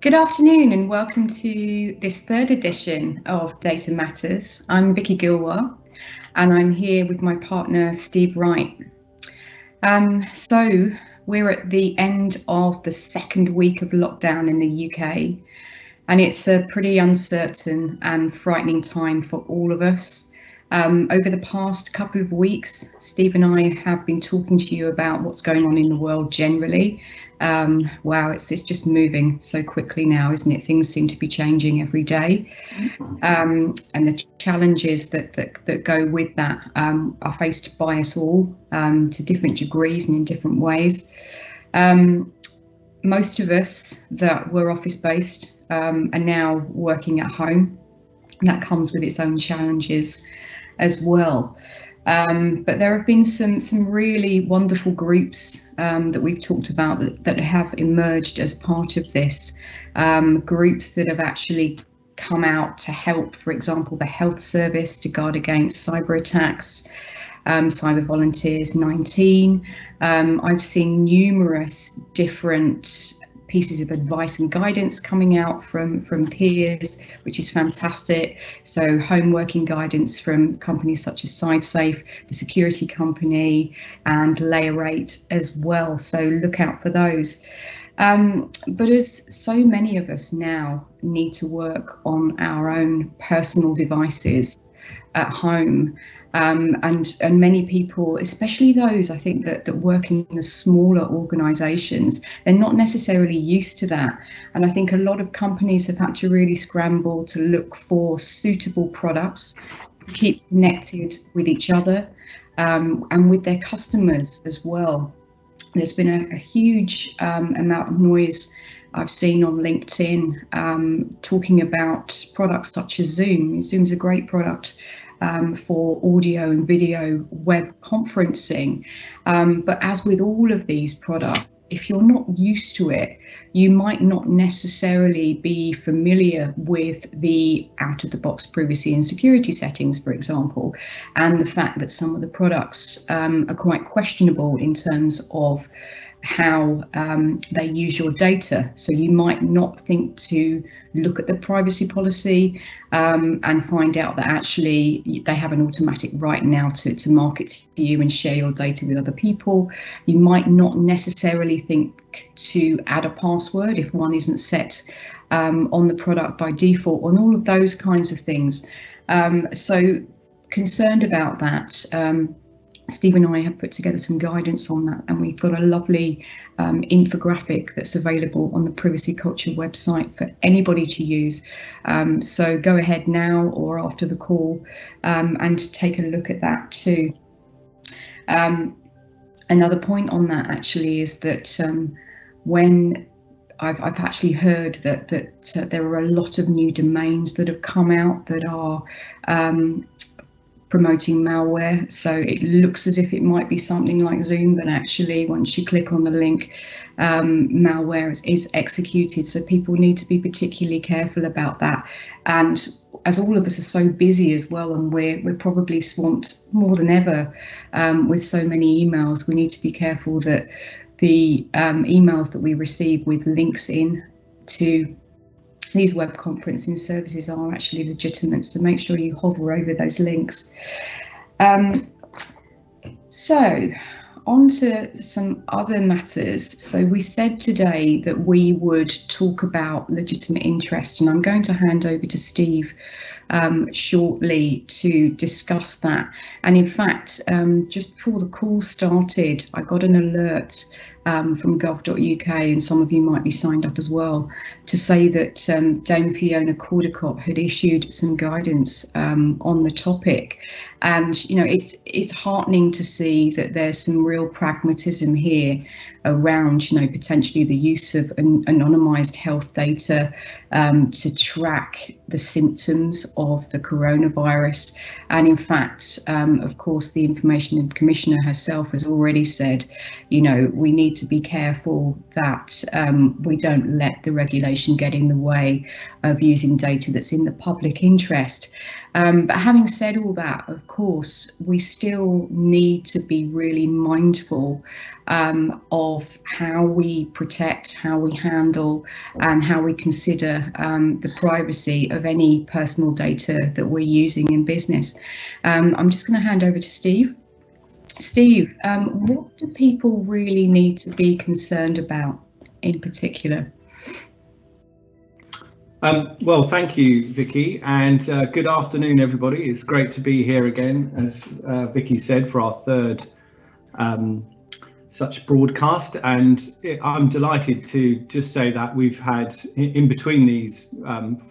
Good afternoon and welcome to this third edition of Data Matters. I'm Vicky Gilwell and I'm here with my partner Steve Wright. So we're at the end of the second week of lockdown in the UK, and it's a pretty uncertain and frightening time for all of us. Over the past couple of weeks, Steve and I have been talking to you about what's going on in the world generally. Wow, it's just moving so quickly now, isn't it? Things seem to be changing every day. And the challenges that go with that are faced by us all to different degrees and in different ways. Most of us that were office-based are now working at home. That comes with its own challenges as well. But there have been some really wonderful groups that we've talked about that have emerged as part of this. Groups that have actually come out to help, for example, the health service to guard against cyber attacks, Cyber Volunteers 19. I've seen numerous different pieces of advice and guidance coming out from peers, which is fantastic. So home working guidance from companies such as CyberSafe, the security company, and Layer 8 as well. So look out for those. But as so many of us now need to work on our own personal devices at home, and many people, especially those I think that work in the smaller organisations, they're not necessarily used to that. And I think a lot of companies have had to really scramble to look for suitable products to keep connected with each other and with their customers as well. There's been a huge amount of noise I've seen on LinkedIn talking about products such as Zoom. Zoom's a great product for audio and video web conferencing. But as with all of these products, if you're not used to it, you might not necessarily be familiar with the out-of-the-box privacy and security settings, for example, and the fact that some of the products are quite questionable in terms of how they use your data. So you might not think to look at the privacy policy and find out that actually they have an automatic right now to market to you and share your data with other people. You might not necessarily think to add a password if one isn't set on the product by default, on all of those kinds of things. So concerned about that. Steve and I have put together some guidance on that, and we've got a lovely infographic that's available on the Privacy Culture website for anybody to use. So go ahead now or after the call and take a look at that too. Another point on that actually is that when I've actually heard that there are a lot of new domains that have come out that are promoting malware. So it looks as if it might be something like Zoom, but actually once you click on the link, malware is executed. So people need to be particularly careful about that. And as all of us are so busy as well, and we're probably swamped more than ever with so many emails, we need to be careful that the emails that we receive with links in to these web conferencing services are actually legitimate, so make sure you hover over those links. So on to some other matters. So we said today that we would talk about legitimate interest, and I'm going to hand over to Steve shortly to discuss that. And in fact, just before the call started, I got an alert from gov.uk, and some of you might be signed up as well, to say that Dame Fiona Caldicott had issued some guidance on the topic. And you know, it's heartening to see that there's some real pragmatism here around, you know, potentially the use of anonymised health data to track the symptoms of the coronavirus. And in fact, of course, the Information Commissioner herself has already said, you know, we need to be careful that we don't let the regulation get in the way of using data that's in the public interest. But having said all that, of course, we still need to be really mindful of how we protect, how we handle, and how we consider the privacy of any personal data that we're using in business. I'm just going to hand over to Steve. Steve, what do people really need to be concerned about in particular? Well, thank you, Vicky, and good afternoon, everybody. It's great to be here again, as Vicky said, for our third such broadcast. And I'm delighted to just say that we've had, in between these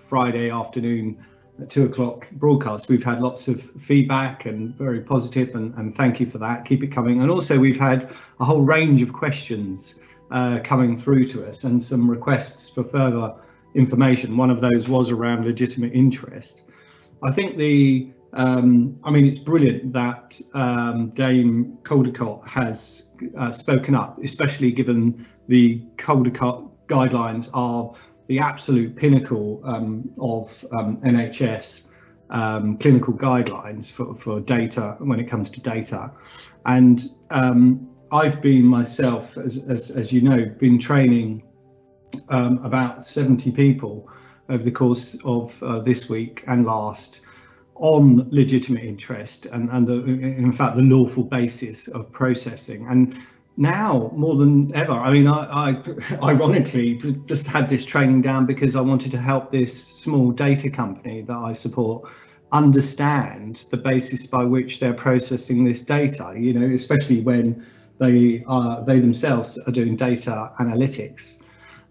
Friday afternoon 2 o'clock broadcasts, we've had lots of feedback and very positive, and thank you for that. Keep it coming. And also we've had a whole range of questions coming through to us and some requests for further information. One of those was around legitimate interest. I think I mean, it's brilliant that Dame Caldecott has spoken up, especially given the Caldecott guidelines are the absolute pinnacle of NHS clinical guidelines for data when it comes to data. And I've been myself, as you know, been training about 70 people over the course of this week and last on legitimate interest and in fact the lawful basis of processing. And now more than ever, I mean, I ironically just had this training down because I wanted to help this small data company that I support understand the basis by which they're processing this data, you know, especially when they themselves are doing data analytics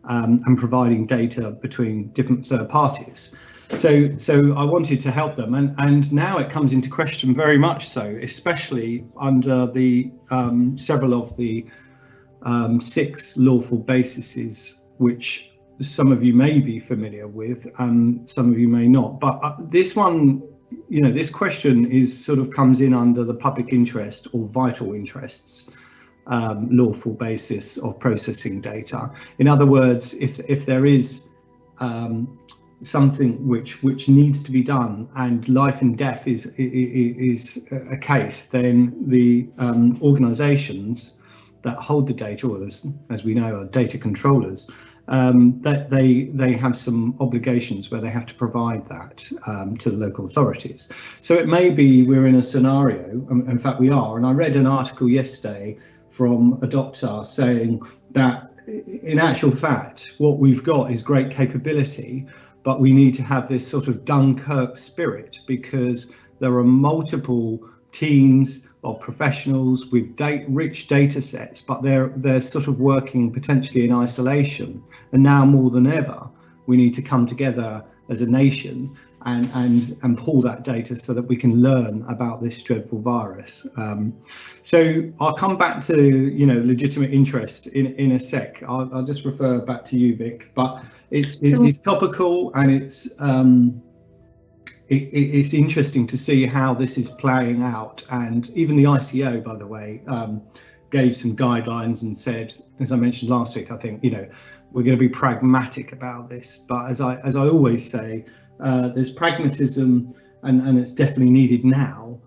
and providing data between different third parties. So I wanted to help them, and now it comes into question very much so, especially under the several of the 6 lawful bases, which some of you may be familiar with and some of you may not. But this one, you know, this question is sort of comes in under the public interest or vital interests lawful basis of processing data. In other words, if there is something which needs to be done and life and death is a case, then the organisations that hold the data, or as we know are data controllers, that they have some obligations where they have to provide that to the local authorities. So it may be we're in a scenario, in fact we are, and I read an article yesterday from a doctor saying that in actual fact what we've got is great capability, but we need to have this sort of Dunkirk spirit, because there are multiple teams of professionals with rich data sets, but they're sort of working potentially in isolation. And now more than ever, we need to come together as a nation and pull that data so that we can learn about this dreadful virus. So I'll come back to, you know, legitimate interest in a sec. I'll just refer back to you, Vic, but it's topical, and it's interesting to see how this is playing out. And even the ICO, by the way, gave some guidelines and said, as I mentioned last week, I think, you know, we're going to be pragmatic about this. But as I always say, there's pragmatism, and it's definitely needed now.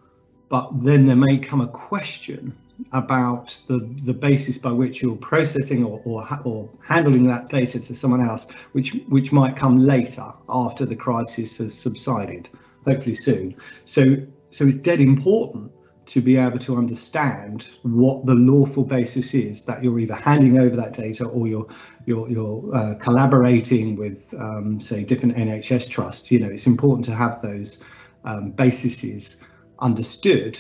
But then there may come a question about the basis by which you're processing or handling that data to someone else, which might come later after the crisis has subsided, hopefully soon. So it's dead important to be able to understand what the lawful basis is that you're either handing over that data or you're collaborating with, say, different NHS trusts. You know, it's important to have those bases understood.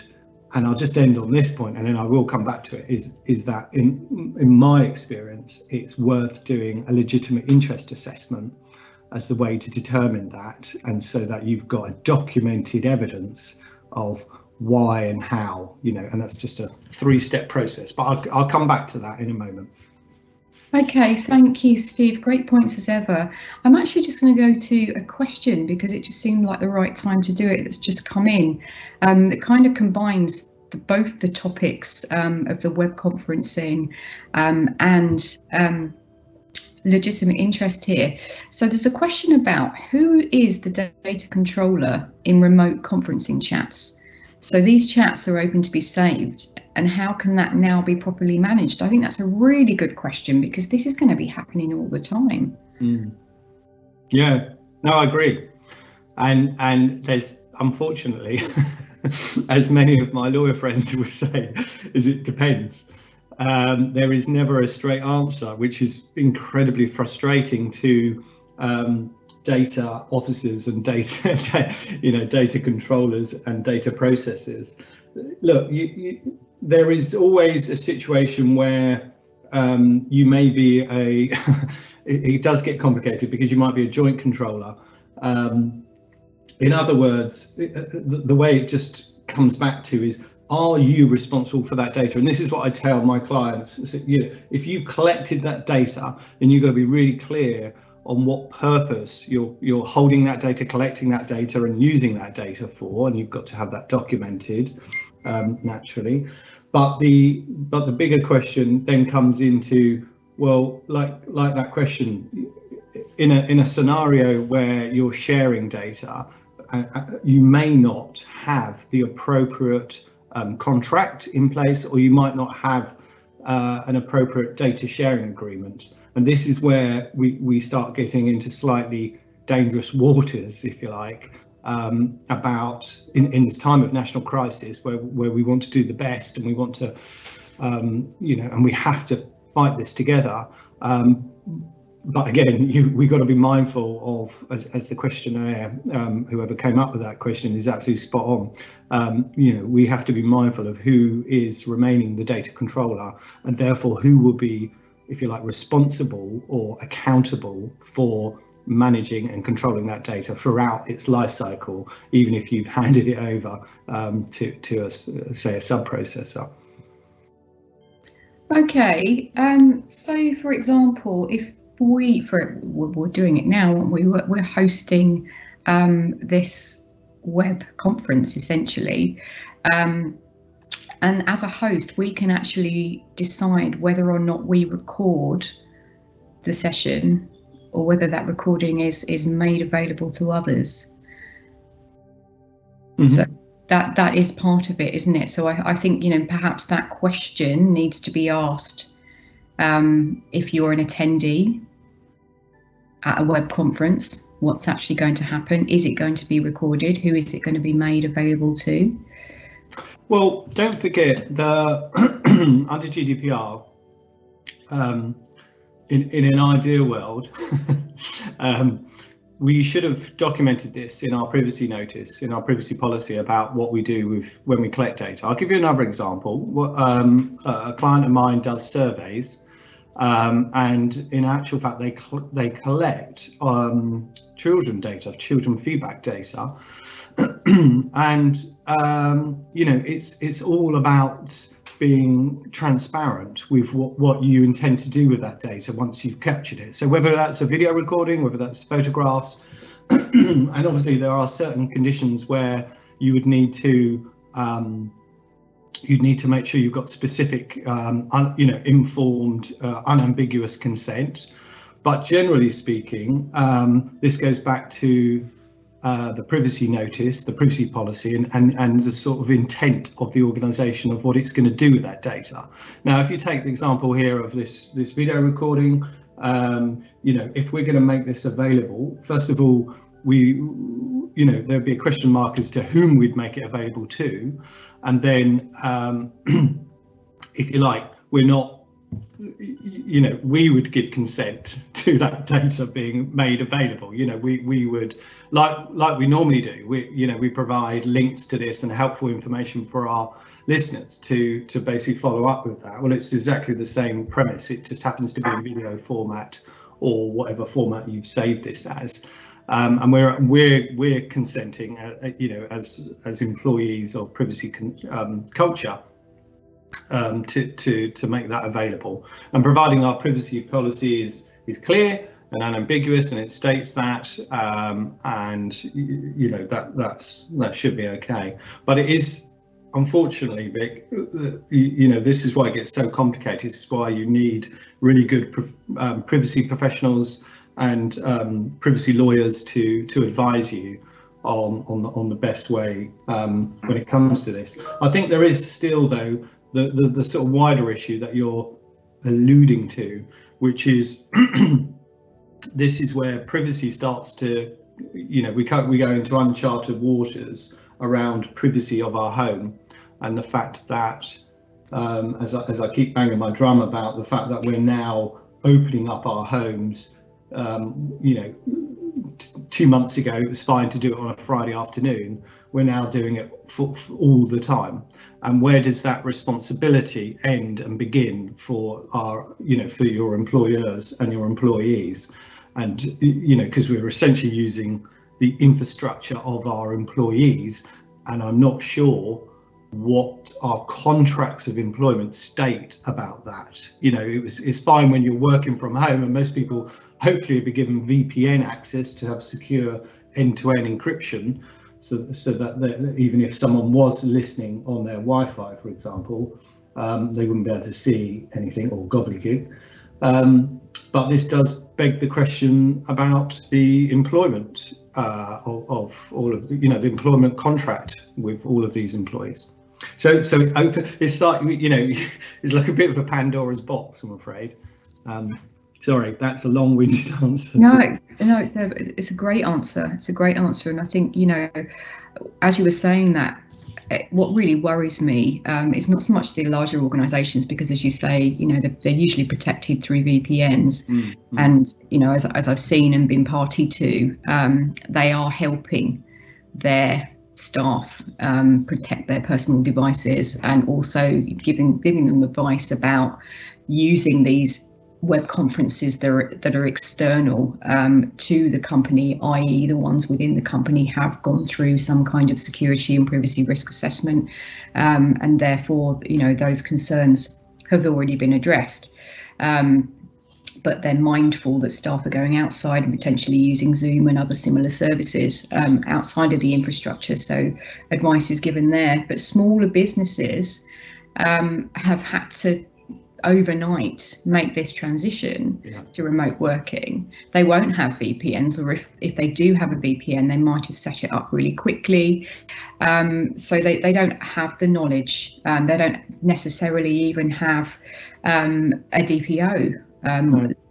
And I'll just end on this point, and then I will come back to it, is that in my experience, it's worth doing a legitimate interest assessment as the way to determine that, and so that you've got a documented evidence of why and how, you know, and that's just a 3-step process. But I'll come back to that in a moment. Okay, thank you, Steve. Great points as ever. I'm actually just going to go to a question because it just seemed like the right time to do it. That's just come in. That kind of combines both the topics of the web conferencing and legitimate interest here. So there's a question about who is the data controller in remote conferencing chats. So these chats are open to be saved, and how can that now be properly managed? I think that's a really good question, because this is going to be happening all the time. Yeah, no, I agree. And there's, unfortunately, as many of my lawyer friends would say, is it depends. There is never a straight answer, which is incredibly frustrating to data officers and data controllers and data processors. Look, there is always a situation where you may be it does get complicated because you might be a joint controller. In other words, the way it just comes back to is, are you responsible for that data? And this is what I tell my clients. If you collected that data, then you've got to be really clear on what purpose you're holding that data, collecting that data and using that data for, and you've got to have that documented, naturally. But the bigger question then comes into, well, like that question, in a scenario where you're sharing data, you may not have the appropriate contract in place, or you might not have an appropriate data sharing agreement. And this is where we start getting into slightly dangerous waters, if you like, about in this time of national crisis, where we want to do the best, and we want to, and we have to fight this together. But again, we've got to be mindful of, as the questionnaire, whoever came up with that question is absolutely spot on. We have to be mindful of who is remaining the data controller, and therefore who will be, if you like, responsible or accountable for managing and controlling that data throughout its life cycle, even if you've handed it over to say a sub-processor. Okay, so for example, if we're doing it now, aren't we? We're hosting this web conference essentially, and as a host, we can actually decide whether or not we record the session, or whether that recording is made available to others. Mm-hmm. So that is part of it, isn't it? So I think, perhaps that question needs to be asked if you're an attendee at a web conference. What's actually going to happen? Is it going to be recorded? Who is it going to be made available to? Well, don't forget the under GDPR, in an ideal world, we should have documented this in our privacy notice, in our privacy policy, about what we do when we collect data. I'll give you another example. A client of mine does surveys, and in actual fact, they collect children data, children feedback data, and it's all about being transparent with what you intend to do with that data once you've captured it. So whether that's a video recording, whether that's photographs, and obviously there are certain conditions where you would need to make sure you've got specific, informed, unambiguous consent. But generally speaking, this goes back to the privacy notice, the privacy policy, and the sort of intent of the organisation of what it's going to do with that data. Now, if you take the example here of this video recording, if we're going to make this available, first of all, there'd be a question mark as to whom we'd make it available to, and then, if you like, we're not. We would give consent to that data being made available. We would, like we normally do. We provide links to this and helpful information for our listeners to basically follow up with that. Well, it's exactly the same premise. It just happens to be in video format, or whatever format you've saved this as. And we're consenting, as employees of privacy culture. To make that available, and providing our privacy policy is clear and unambiguous, and it states that, and that should be okay. But it is unfortunately, Vic, you know, this is why it gets so complicated. This is why you need really good privacy professionals and privacy lawyers to advise you on the best way when it comes to this. I think there is still, though, the sort of wider issue that you're alluding to, which is this is where privacy starts to, you know, we go into uncharted waters around privacy of our home, and the fact that as I keep banging my drum about the fact that we're now opening up our homes, you know, 2 months ago it was fine to do it on a Friday afternoon. We're now doing it for all the time. And where does that responsibility end and begin for our, you know, for your employers and your employees? And, you know, because we're essentially using the infrastructure of our employees, and I'm not sure what our contracts of employment state about that. You know, it's fine when you're working from home, and most people hopefully will be given VPN access to have secure end-to-end encryption, so that even if someone was listening on their Wi-Fi, for example, they wouldn't be able to see anything or gobbledygook. But this does beg the question about the employment of all of, you know, the employment contract with all of these employees. So it's like, you know, it's like a bit of a Pandora's box, I'm afraid. Sorry, that's a long-winded answer. No, it's a great answer. It's a great answer, and I think, you know, as you were saying that, what really worries me is not so much the larger organisations, because, as you say, you know, they're usually protected through VPNs, and, you know, as I've seen and been party to, they are helping their staff protect their personal devices, and also giving them advice about using these web conferences that are external to the company, i.e. the ones within the company have gone through some kind of security and privacy risk assessment, and therefore, you know, those concerns have already been addressed. But they're mindful that staff are going outside and potentially using Zoom and other similar services outside of the infrastructure. So advice is given there. But smaller businesses have had to overnight make this transition to remote working. They won't have VPNs, or if they do have a VPN, they might have set it up really quickly. So they don't have the knowledge. They don't necessarily even have a DPO.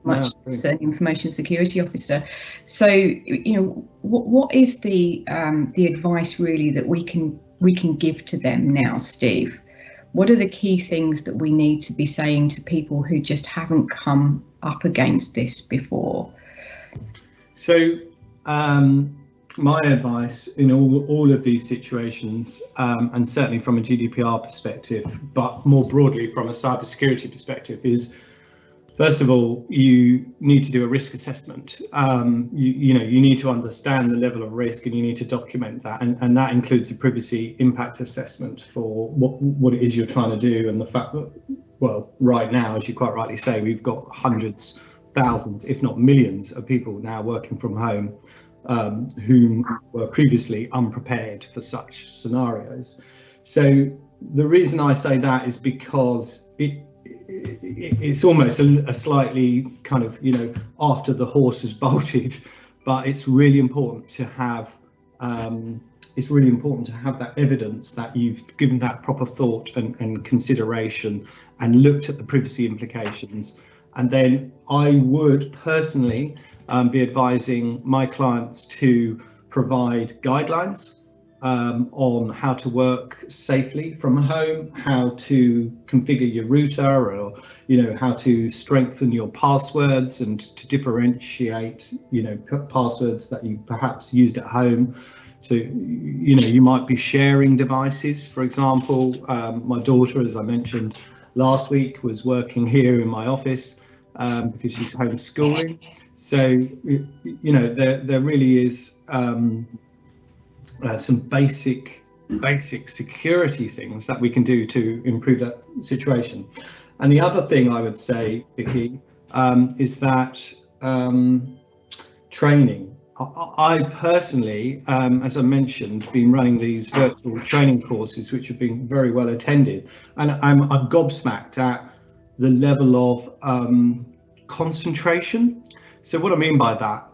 Much as an information security officer. So, you know, what is the advice really that we can give to them now, Steve? What are the key things that we need to be saying to people who just haven't come up against this before? So my advice in all of these situations, and certainly from a GDPR perspective, but more broadly from a cybersecurity perspective, is, first of all, you need to do a risk assessment. You know, you need to understand the level of risk, and you need to document that, and that includes a privacy impact assessment for what it is you're trying to do, and the fact that, well, right now, as you quite rightly say, we've got hundreds, thousands, if not millions of people now working from home, whom were previously unprepared for such scenarios. So the reason I say that is because it's almost a slightly kind of, you know, after the horse has bolted, but it's really important to have that evidence that you've given that proper thought and consideration and looked at the privacy implications. And then I would personally be advising my clients to provide guidelines on how to work safely from home, how to configure your router, or, you know, how to strengthen your passwords and to differentiate, you know, passwords that you perhaps used at home. So, you know, you might be sharing devices, for example. My daughter, as I mentioned last week, was working here in my office because she's homeschooling. So, you know, there really is some basic security things that we can do to improve that situation. And the other thing I would say, Vicky, is that training I personally, as I mentioned, been running these virtual training courses, which have been very well attended, and I'm gobsmacked at the level of concentration. So what I mean by that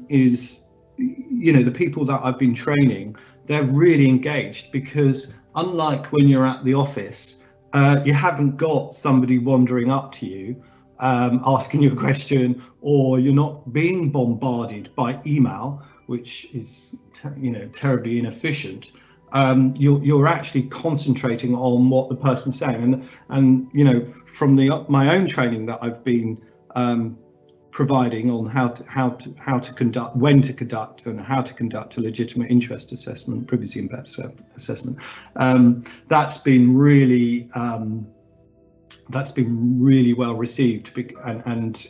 is, the people that I've been training, they're really engaged, because unlike when you're at the office, you haven't got somebody wandering up to you asking you a question, or you're not being bombarded by email, which is terribly inefficient. You're actually concentrating on what the person's saying, and from my own training that I've been providing on how to conduct, when to conduct, and how to conduct a legitimate interest assessment, privacy impact assessment, that's been really well received, and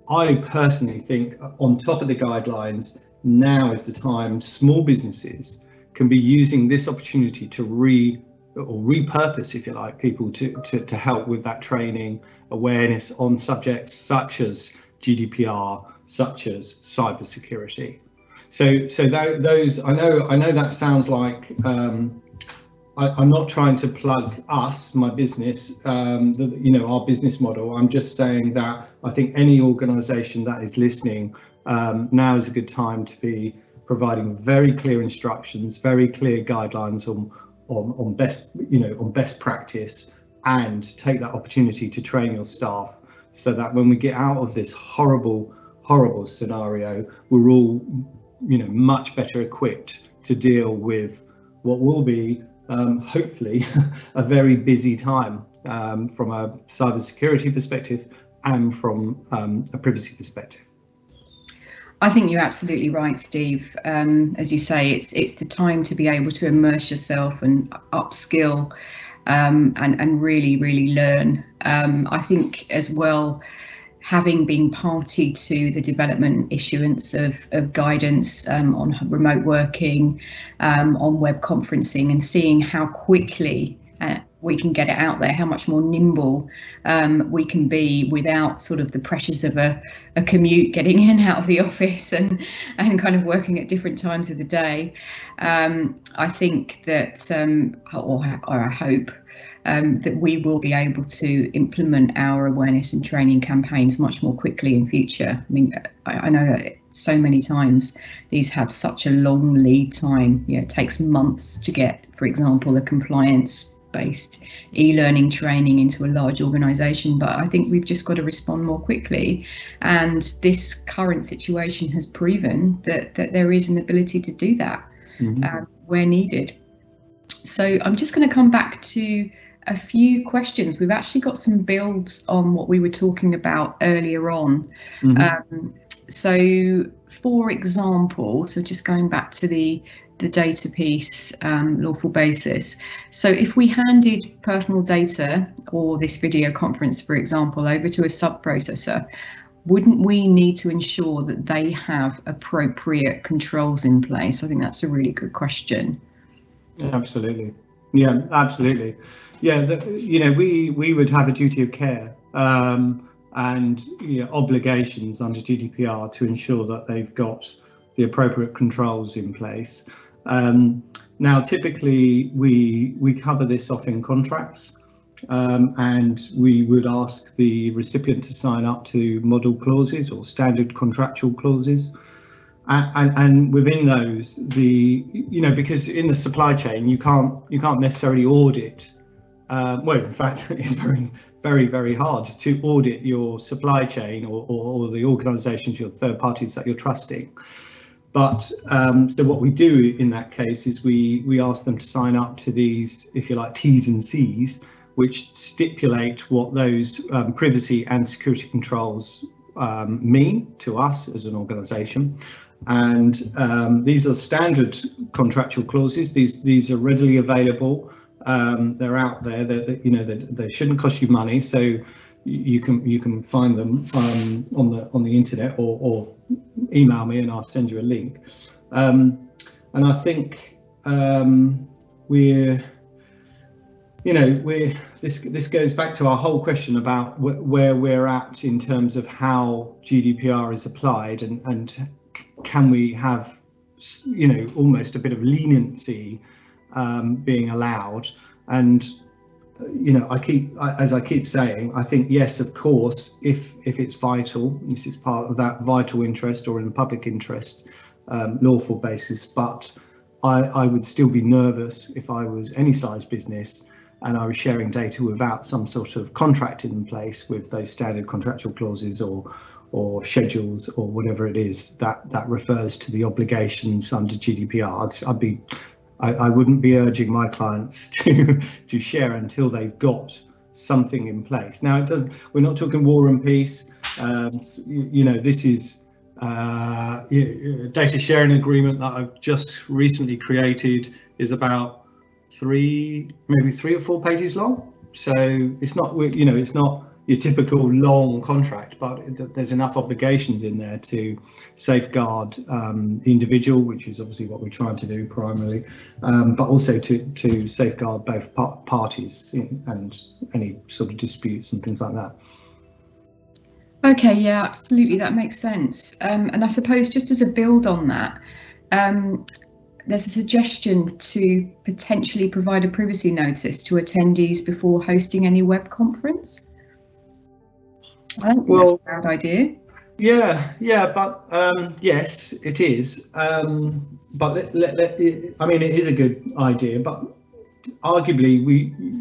I personally think, on top of the guidelines, now is the time small businesses can be using this opportunity to repurpose, if you like, people to help with that training awareness on subjects such as GDPR, such as cybersecurity. So those, I know that sounds like I'm not trying to plug my business, our business model. I'm just saying that I think any organisation that is listening, now is a good time to be providing very clear instructions, very clear guidelines on best practice, and take that opportunity to train your staff, so that when we get out of this horrible scenario, we're all much better equipped to deal with what will be hopefully a very busy time from a cybersecurity perspective and from a privacy perspective. I think you're absolutely right, Steve. As you say, it's the time to be able to immerse yourself and upskill and really learn. I think as well, having been party to the development issuance of guidance on remote working, on web conferencing, and seeing how quickly we can get it out there, how much more nimble we can be without sort of the pressures of a commute, getting in and out of the office and kind of working at different times of the day. I think that, or I hope, that we will be able to implement our awareness and training campaigns much more quickly in future. I mean, I know so many times these have such a long lead time. It takes months to get, for example, a compliance-based e-learning training into a large organisation, but I think we've just got to respond more quickly. And this current situation has proven that there is an ability to do that where needed. So I'm just going to come back to a few questions. We've actually got some builds on what we were talking about earlier on. So for example, so just going back to the data piece, lawful basis. So if we handed personal data, or this video conference, for example, over to a sub-processor, wouldn't we need to ensure that they have appropriate controls in place? I think that's a really good question. Absolutely. Yeah, absolutely. Yeah, we would have a duty of care and obligations under GDPR to ensure that they've got the appropriate controls in place. Now, typically we cover this off in contracts, and we would ask the recipient to sign up to model clauses or standard contractual clauses. And within those, because in the supply chain you can't necessarily audit. Well, in fact, it's very hard to audit your supply chain or the organisations, your third parties that you're trusting. But so what we do in that case is we ask them to sign up to these, if you like, T's and C's, which stipulate what those privacy and security controls mean to us as an organisation. And these are standard contractual clauses. These are readily available. They're out there. They shouldn't cost you money, so you can find them on the internet or email me and I'll send you a link. And I think this goes back to our whole question about where we're at in terms of how GDPR is applied, and can we have, you know, almost a bit of leniency being allowed? And you know, as I keep saying, I think yes, of course, if it's vital, this is part of that vital interest or in the public interest lawful basis. But I would still be nervous if I was any size business and I was sharing data without some sort of contract in place with those standard contractual clauses or schedules or whatever it is that refers to the obligations under GDPR. I wouldn't be urging my clients to share until they've got something in place. Now, we're not talking war and peace. You know, this is a data sharing agreement that I've just recently created is about maybe three or 4 pages long. So it's not, you know, it's not your typical long contract, but there's enough obligations in there to safeguard the individual, which is obviously what we're trying to do primarily, but also to safeguard both parties and any sort of disputes and things like that. Okay, yeah, absolutely, that makes sense. And I suppose just as a build on that, there's a suggestion to potentially provide a privacy notice to attendees before hosting any web conference. I don't think that's a bad idea. Yeah, but yes, it is. But I mean, it is a good idea. But arguably,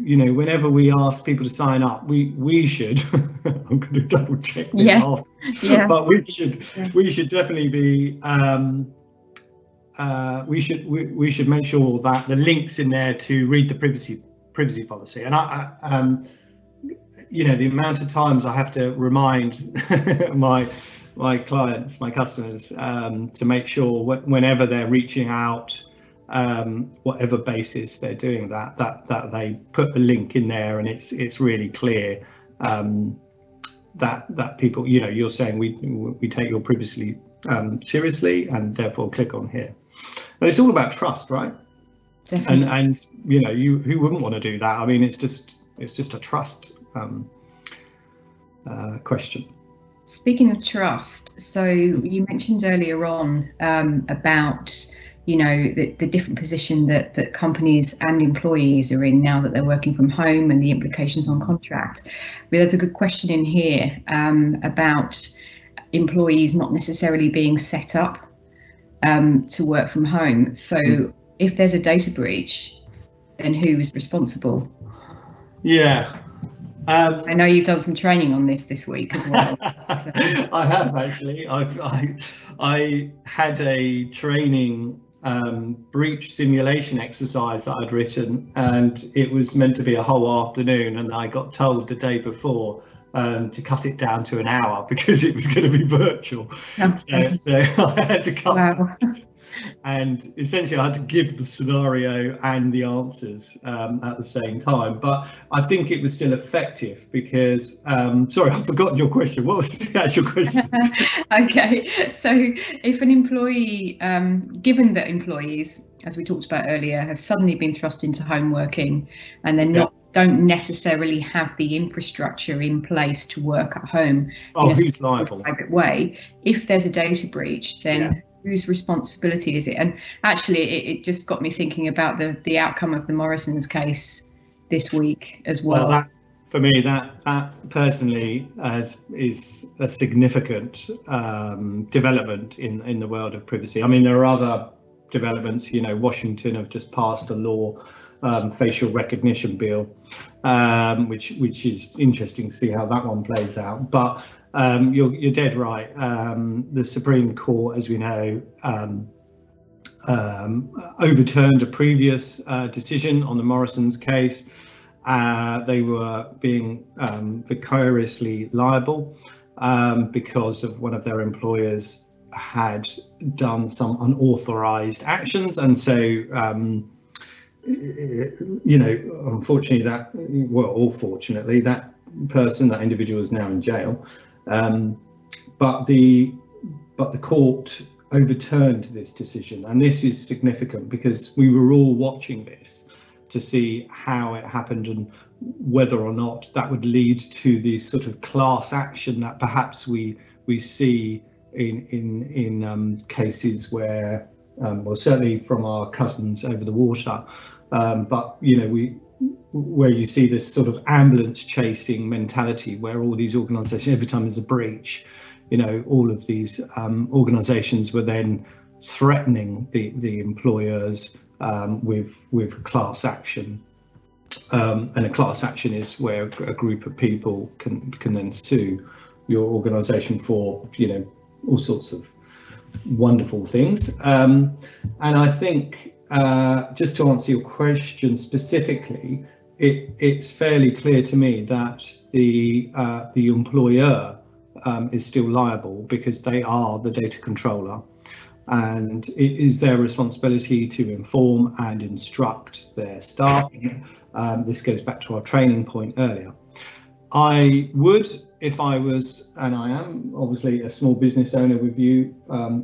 you know, whenever we ask people to sign up, we should. I'm going to double check this after. Yeah. But we should definitely be. We should make sure that the links in there to read the privacy policy. And you know, the amount of times I have to remind my clients, my customers, to make sure whenever they're reaching out, whatever basis they're doing that they put the link in there, and it's really clear that people, you know, you're saying we take your privacy seriously, and therefore click on here. And it's all about trust, right? Definitely. And you know, who wouldn't want to do that? I mean, it's just a trust question. Speaking of trust, so you mentioned earlier on about, you know, the different position that companies and employees are in now that they're working from home and the implications on contract. But there's a good question in here about employees not necessarily being set up to work from home. So if there's a data breach, then who's responsible? Yeah. I know you've done some training on this week as well. So. I have actually. I had a training breach simulation exercise that I'd written, and it was meant to be a whole afternoon, and I got told the day before to cut it down to an hour because it was going to be virtual. So I had to cut. Wow. And essentially I had to give the scenario and the answers at the same time, but I think it was still effective because sorry, I've forgotten your question. What was the actual question? Okay, so if an employee, given that employees, as we talked about earlier, have suddenly been thrust into home working and they're don't necessarily have the infrastructure in place to work at home in a private way, if there's a data breach, then whose responsibility is it? And actually, it just got me thinking about the outcome of the Morrison's case this week as well. Well, for me, that personally is a significant development in the world of privacy. I mean, there are other developments. You know, Washington have just passed a law, facial recognition bill, which is interesting to see how that one plays out. But you're dead right. The Supreme Court, as we know, overturned a previous decision on the Morrison's case. They were being vicariously liable because of one of their employers had done some unauthorized actions, and so you know, unfortunately or fortunately, that individual is now in jail. But the court overturned this decision, and this is significant because we were all watching this to see how it happened and whether or not that would lead to the sort of class action that perhaps we see in cases where, well, certainly from our cousins over the water, but where you see this sort of ambulance chasing mentality, where all these organisations, every time there's a breach, all of these organisations were then threatening the employers with class action. And a class action is where a group of people can then sue your organisation for all sorts of wonderful things. And I think just to answer your question specifically, it's fairly clear to me that the employer is still liable because they are the data controller, and it is their responsibility to inform and instruct their staff. This goes back to our training point earlier. I would, if I was, and I am obviously a small business owner with you,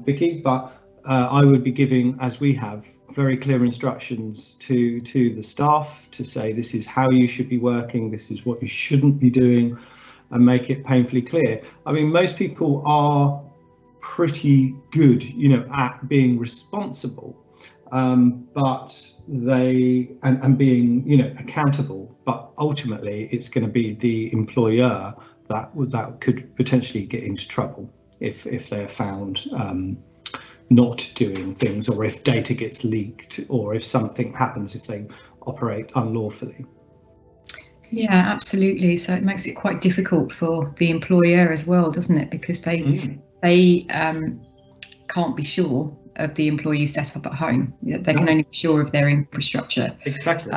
Vicky, but I would be giving, as we have, very clear instructions to the staff to say this is how you should be working, this is what you shouldn't be doing, and make it painfully clear. I mean, most people are pretty good, at being responsible, but they and being, accountable. But ultimately, it's going to be the employer that could potentially get into trouble if they're found not doing things, or if data gets leaked, or if something happens, if they operate unlawfully. Yeah, absolutely. So it makes it quite difficult for the employer as well, doesn't it? Because they can't be sure of the employee setup at home. They can only be sure of their infrastructure. Exactly.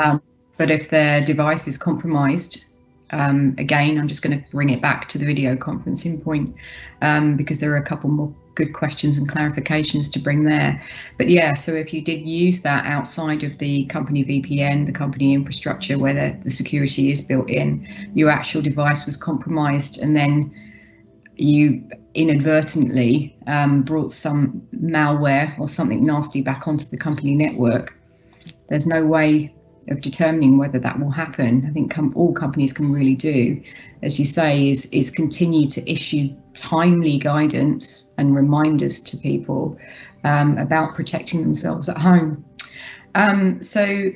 But if their device is compromised, again, I'm just going to bring it back to the video conferencing point, because there are a couple more good questions and clarifications to bring there. But yeah, so if you did use that outside of the company VPN, the company infrastructure where the security is built in, your actual device was compromised, and then you inadvertently brought some malware or something nasty back onto the company network, there's no way of determining whether that will happen. I think all companies can really do, as you say, is continue to issue timely guidance and reminders to people about protecting themselves at home. So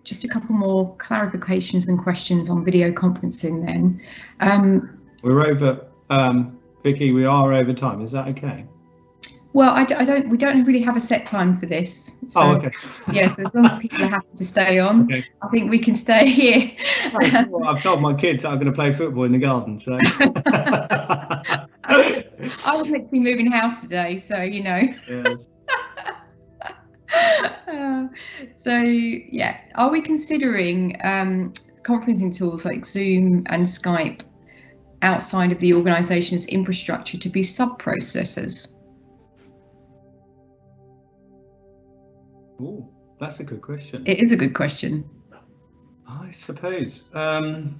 just a couple more clarifications and questions on video conferencing then. We're over, Vicky, we are over time. Is that okay? Well, we don't really have a set time for this. So, oh, okay. Yeah, so as long as people are happy to stay on, okay. I think we can stay here. Well, I've told my kids that I'm going to play football in the garden, so. I was meant to be moving house today, so Yes. So yeah, are we considering conferencing tools like Zoom and Skype outside of the organisation's infrastructure to be sub-processors? Oh, that's a good question. It is a good question. I suppose. I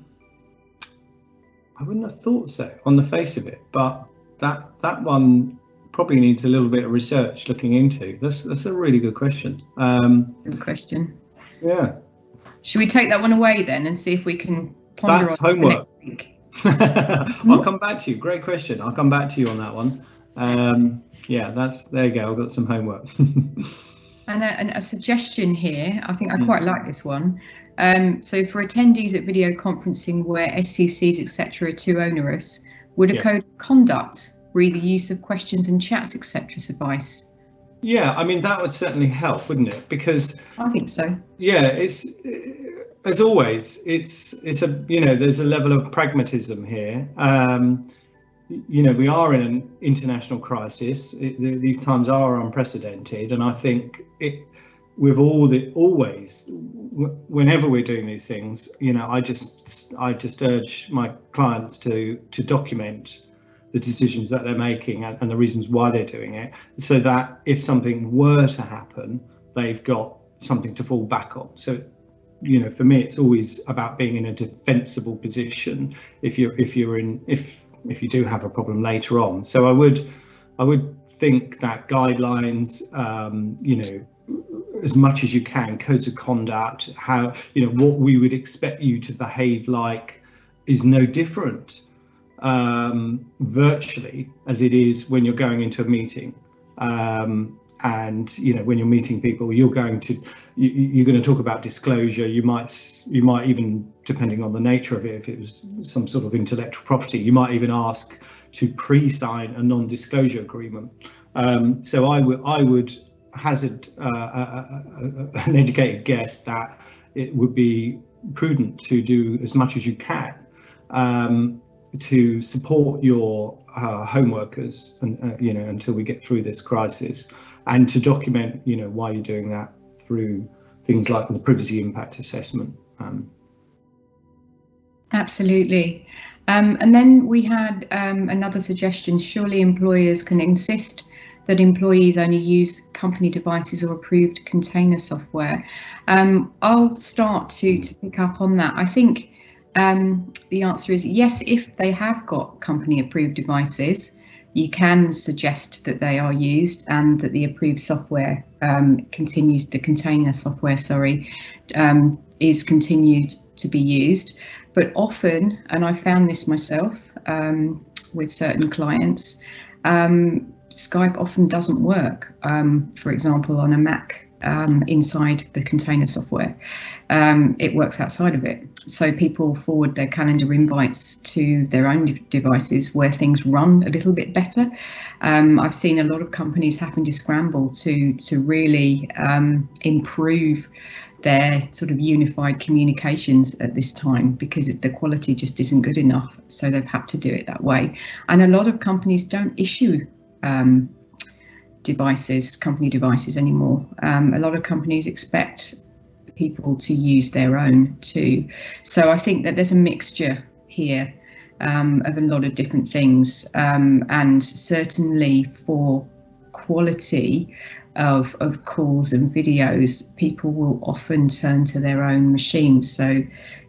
wouldn't have thought so on the face of it, but that one probably needs a little bit of research looking into. That's a really good question. Good question. Yeah. Should we take that one away then and see if we can ponder That's on homework. Next week? I'll come back to you. Great question. I'll come back to you on that one. Yeah, there you go. I've got some homework. And a suggestion here, I think I quite like this one. So for attendees at video conferencing where SCCs, etc. are too onerous, would a code of conduct read the use of questions and chats, etc. suffice? Yeah, I mean, that would certainly help, wouldn't it? Because I think so. Yeah, it's as always, it's a there's a level of pragmatism here. We are in an international crisis. These times are unprecedented, and I think whenever we're doing these things, I just urge my clients to document the decisions that they're making and the reasons why they're doing it, so that if something were to happen, they've got something to fall back on. So, for me, it's always about being in a defensible position if you do have a problem later on. So I would think that guidelines, as much as you can, codes of conduct, how what we would expect you to behave like is no different virtually as it is when you're going into a meeting. And when you're meeting people, you're going to talk about disclosure. You might even, depending on the nature of it, if it was some sort of intellectual property, you might even ask to pre-sign a non-disclosure agreement. So I would hazard an educated guess that it would be prudent to do as much as you can to support your home workers, and until we get through this crisis, and to document why you're doing that through things like the privacy impact assessment. Absolutely. And then we had another suggestion: surely employers can insist that employees only use company devices or approved container software. I'll start to pick up on that. I think the answer is yes. If they have got company approved devices, you can suggest that they are used and that the approved software the container software, is continued to be used. But often, and I found this myself with certain clients, Skype often doesn't work, for example, on a Mac inside the container software. It works outside of it. So people forward their calendar invites to their own devices where things run a little bit better. I've seen a lot of companies having to scramble to really improve their sort of unified communications at this time, because the quality just isn't good enough. So they've had to do it that way. And a lot of companies don't issue company devices anymore. A lot of companies expect people to use their own too. So I think that there's a mixture here of a lot of different things, and certainly for quality of calls and videos, people will often turn to their own machines. So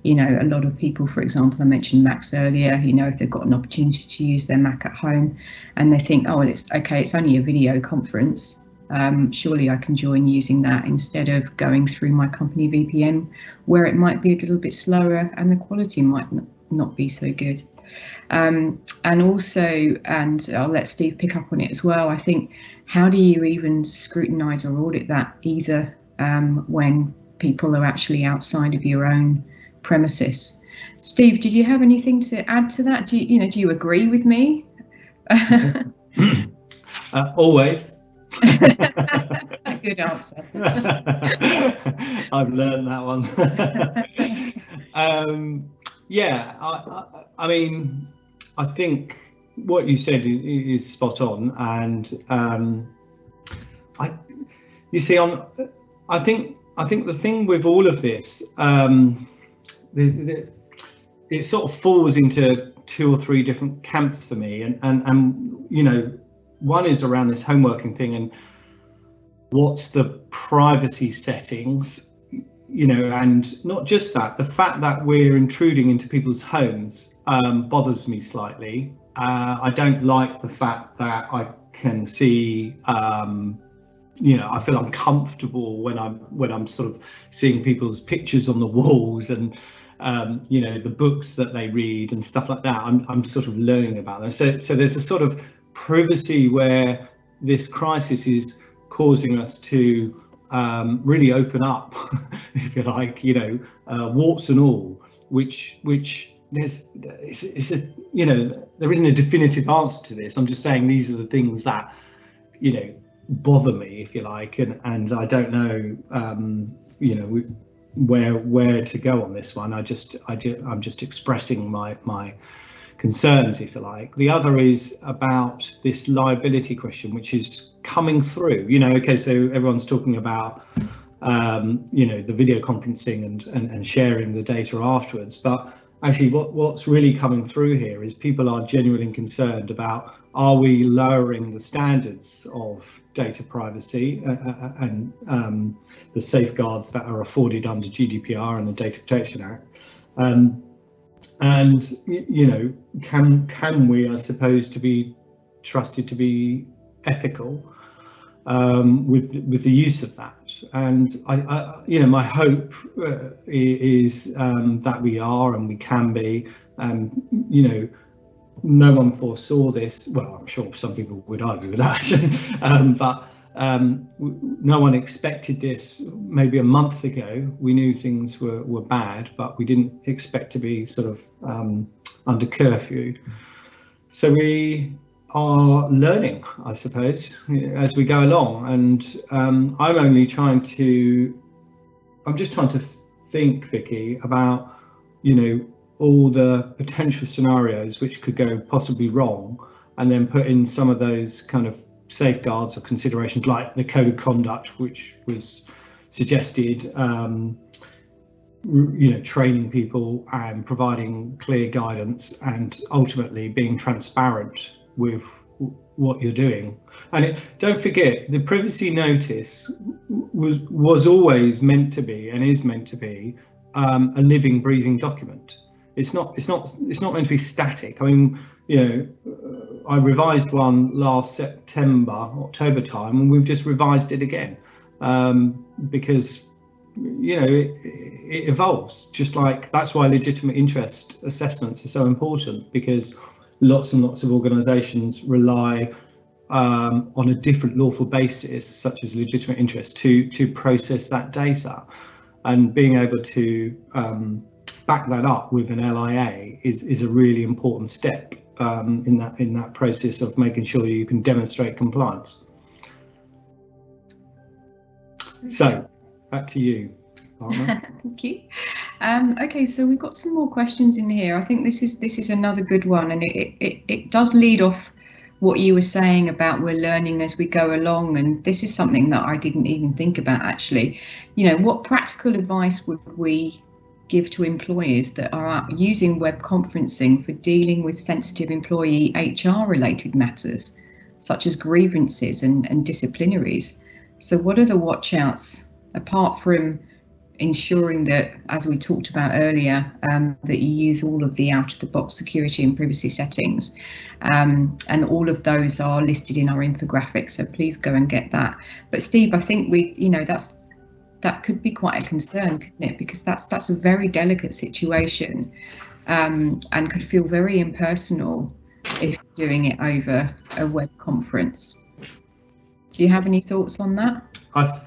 a lot of people, for example, I mentioned Macs earlier, if they've got an opportunity to use their Mac at home and they think, oh, it's okay, it's only a video conference, surely I can join using that instead of going through my company VPN, where it might be a little bit slower and the quality might not be so good. And also, and I'll let Steve pick up on it as well, I think, how do you even scrutinise or audit that either when people are actually outside of your own premises? Steve, did you have anything to add to that? Do you agree with me? Always. Good answer. I've learned that one. Yeah, I mean, I think what you said is spot on, and I think the thing with all of this, it sort of falls into 2 or 3 different camps for me, and one is around this home working thing and what's the privacy settings, and not just that, the fact that we're intruding into people's homes bothers me slightly. I don't like the fact that I can see, I feel uncomfortable when I'm sort of seeing people's pictures on the walls and the books that they read and stuff like that. I'm sort of learning about them. So there's a sort of privacy where this crisis is causing us to really open up, if you like, warts and all, which there isn't a definitive answer to this. I'm just saying these are the things that bother me, if you like, and I don't know where to go on this one. I'm just expressing my concerns, if you like. The other is about this liability question, which is coming through. Okay, so everyone's talking about the video conferencing and sharing the data afterwards, but actually what's really coming through here is people are genuinely concerned about, are we lowering the standards of data privacy and the safeguards that are afforded under GDPR and the Data Protection Act, and can we are supposed to be trusted to be ethical with the use of that? And I my hope is that we are, and we can be. no one foresaw this. Well, I'm sure some people would argue with that, but no one expected this. Maybe a month ago, we knew things were bad, but we didn't expect to be sort of under curfew. So we are learning, I suppose, as we go along. And I'm just trying to think, Vicky, about, all the potential scenarios which could go possibly wrong, and then put in some of those kind of safeguards or considerations, like the code of conduct, which was suggested, training people and providing clear guidance, and ultimately being transparent with what you're doing. And don't forget, the privacy notice was always meant to be, and is meant to be, a living, breathing document. It's not meant to be static. I mean, I revised one last September, October time, and we've just revised it again, because it evolves. Just like that's why legitimate interest assessments are so important, because lots and lots of organisations rely on a different lawful basis, such as legitimate interest, to process that data, and being able to back that up with an LIA is a really important step in that process of making sure you can demonstrate compliance. So back to you, partner. Thank you. Okay, so we've got some more questions in here. I think this is another good one, and it does lead off what you were saying about we're learning as we go along, and this is something that I didn't even think about actually. What practical advice would we give to employers that are using web conferencing for dealing with sensitive employee HR related matters, such as grievances and disciplinaries? So what are the watch outs, apart from ensuring that, as we talked about earlier, that you use all of the out of the box security and privacy settings, and all of those are listed in our infographic, so please go and get that. But Steve, I think that could be quite a concern, couldn't it? Because that's a very delicate situation, and could feel very impersonal if you're doing it over a web conference. Do you have any thoughts on that? I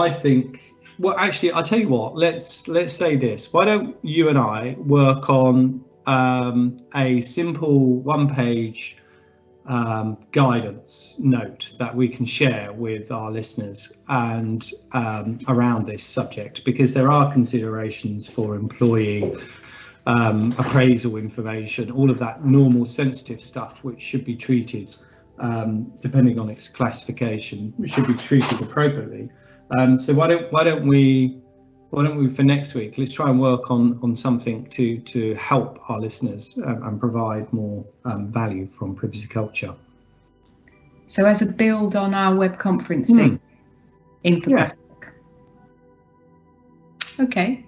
think, well, actually, I'll tell you what, let's say this. Why don't you and I work on a simple one-page guidance note that we can share with our listeners and around this subject, because there are considerations for employee appraisal information, all of that normal sensitive stuff which should be treated, depending on its classification, which should be treated appropriately. So why don't we for next week, let's try and work on something to help our listeners and provide more value from privacy culture. So as a build on our web conferencing infographic. Yeah. Okay.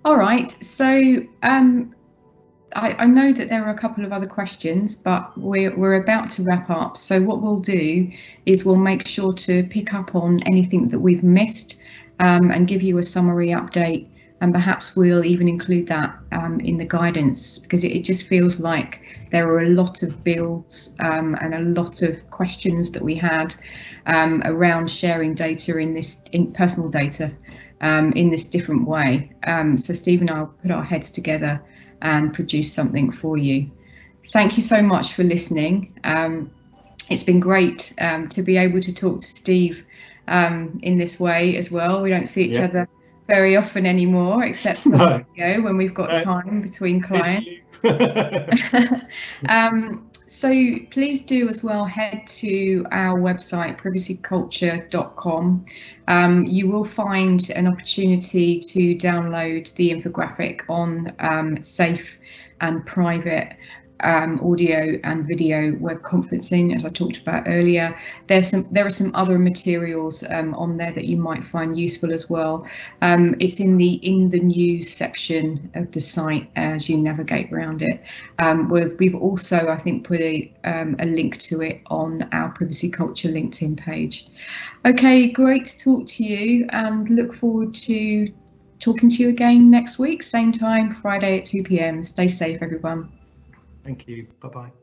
All right. So I know that there are a couple of other questions, but we're about to wrap up. So what we'll do is we'll make sure to pick up on anything that we've missed, and give you a summary update, and perhaps we'll even include that in the guidance, because it just feels like there are a lot of builds and a lot of questions that we had around sharing data in personal data in this different way. So Steve and I will put our heads together and produce something for you. Thank you so much for listening. It's been great to be able to talk to Steve in this way as well. We don't see each other very often anymore, except for when we've got time between clients. So please do as well head to our website, privacyculture.com. You will find an opportunity to download the infographic on safe and private audio and video web conferencing, as I talked about earlier. There are some other materials on there that you might find useful as well. It's in the news section of the site as you navigate around it. We've also, I think, put a link to it on our Privacy Culture LinkedIn page. Okay, great to talk to you, and look forward to talking to you again next week, same time, Friday at 2 p.m. Stay safe, everyone. Thank you. Bye-bye.